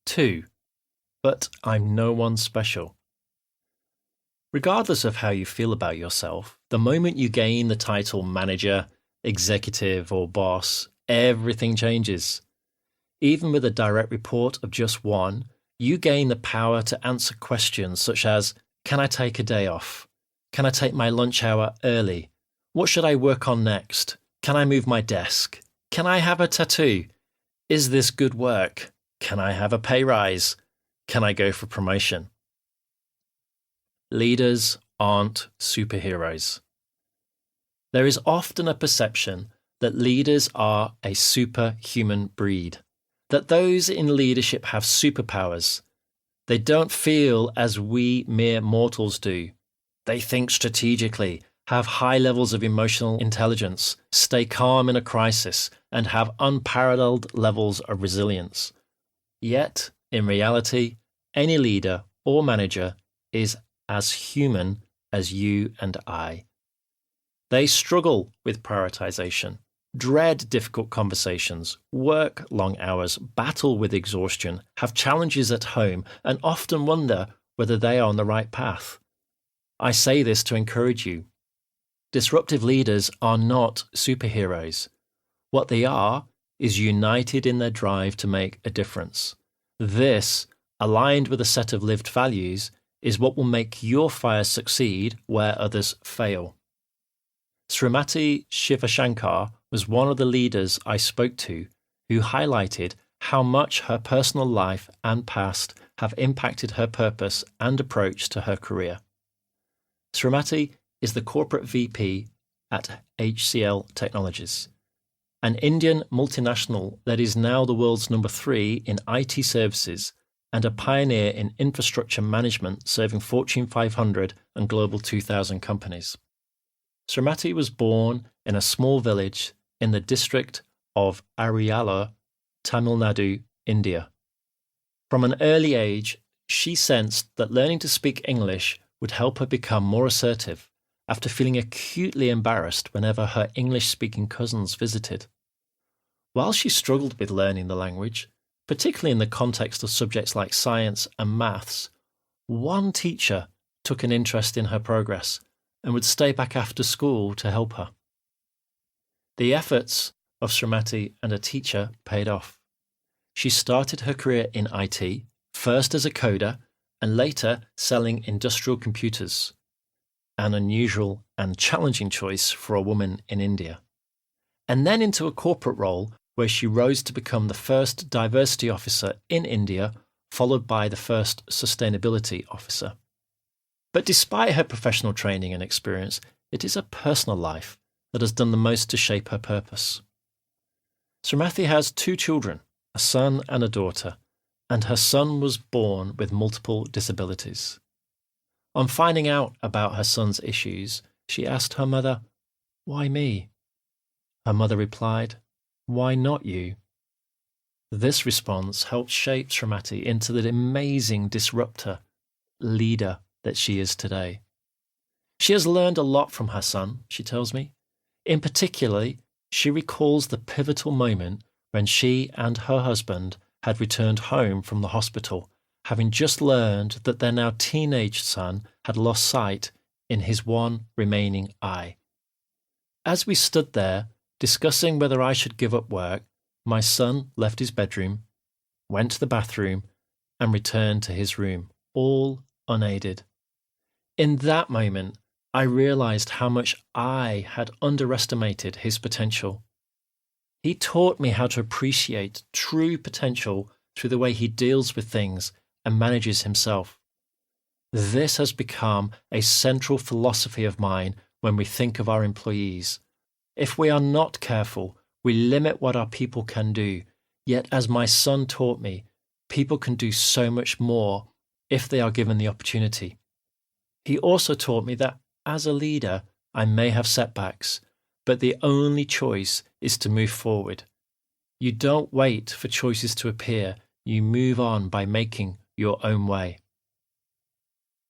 2. But I'm no one special. Regardless of how you feel about yourself, the moment you gain the title manager, executive, or boss, everything changes. Even with a direct report of just one, you gain the power to answer questions such as, can I take a day off? Can I take my lunch hour early? What should I work on next? Can I move my desk? Can I have a tattoo? Is this good work? Can I have a pay rise? Can I go for promotion? Leaders aren't superheroes. There is often a perception that leaders are a superhuman breed, that those in leadership have superpowers. They don't feel as we mere mortals do. They think strategically, have high levels of emotional intelligence, stay calm in a crisis, and have unparalleled levels of resilience. Yet, in reality, any leader or manager is as human as you and I. They struggle with prioritization, dread difficult conversations, work long hours, battle with exhaustion, have challenges at home, and often wonder whether they are on the right path. I say this to encourage you. Disruptive leaders are not superheroes. What they are is united in their drive to make a difference. This, aligned with a set of lived values, is what will make your fire succeed where others fail. Srimati Shivashankar was one of the leaders I spoke to who highlighted how much her personal life and past have impacted her purpose and approach to her career. Srimati is the corporate VP at HCL Technologies, an Indian multinational that is now the world's number 3 in IT services and a pioneer in infrastructure management serving Fortune 500 and Global 2000 companies. Srimati was born in a small village in the district of Ariyala, Tamil Nadu, India. From an early age, she sensed that learning to speak English would help her become more assertive after feeling acutely embarrassed whenever her English-speaking cousins visited. While she struggled with learning the language, particularly in the context of subjects like science and maths, one teacher took an interest in her progress and would stay back after school to help her. The efforts of Srimati and a teacher paid off. She started her career in IT, first as a coder and later selling industrial computers, an unusual and challenging choice for a woman in India, and then into a corporate role where she rose to become the first diversity officer in India, followed by the first sustainability officer. But despite her professional training and experience, it is her personal life that has done the most to shape her purpose. Srimati has 2 children, a son and a daughter, and her son was born with multiple disabilities. On finding out about her son's issues, she asked her mother, "Why me?" Her mother replied, "Why not you?" This response helped shape Srimati into the amazing disruptor, leader that she is today. She has learned a lot from her son, she tells me. In particular, she recalls the pivotal moment when she and her husband had returned home from the hospital, having just learned that their now teenage son had lost sight in his one remaining eye. As we stood there, discussing whether I should give up work, my son left his bedroom, went to the bathroom, and returned to his room, all unaided. In that moment, I realized how much I had underestimated his potential. He taught me how to appreciate true potential through the way he deals with things and manages himself. This has become a central philosophy of mine when we think of our employees. If we are not careful, we limit what our people can do. Yet, as my son taught me, people can do so much more if they are given the opportunity. He also taught me that, as a leader, I may have setbacks, but the only choice is to move forward. You don't wait for choices to appear, you move on by making your own way.